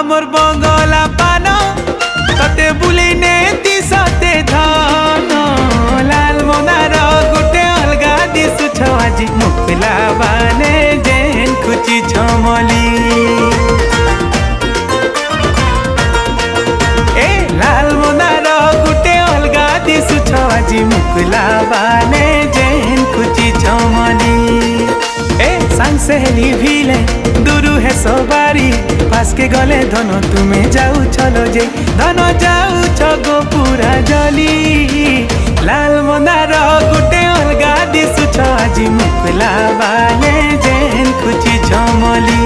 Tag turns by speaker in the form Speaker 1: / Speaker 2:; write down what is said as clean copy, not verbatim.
Speaker 1: मोर बंगला पान तते बुले ने दिसते धन लाल मंदार गुटे अलगा दिसु छवाजी मुखला बाने जेन खुची छमली ए लाल मंदार गुटे अलगा दिसु छवाजी मुखला बाने जेन खुची छमली ए सांग सहेली भिले दुरु है सवारी पास के गले धन तुम्हें जाऊ चलो जे धन जाऊ छगो पूरा जली लाल मंदार गुटे अलगा दिसु छ आजी मुखला बाने जेन खुची छमली।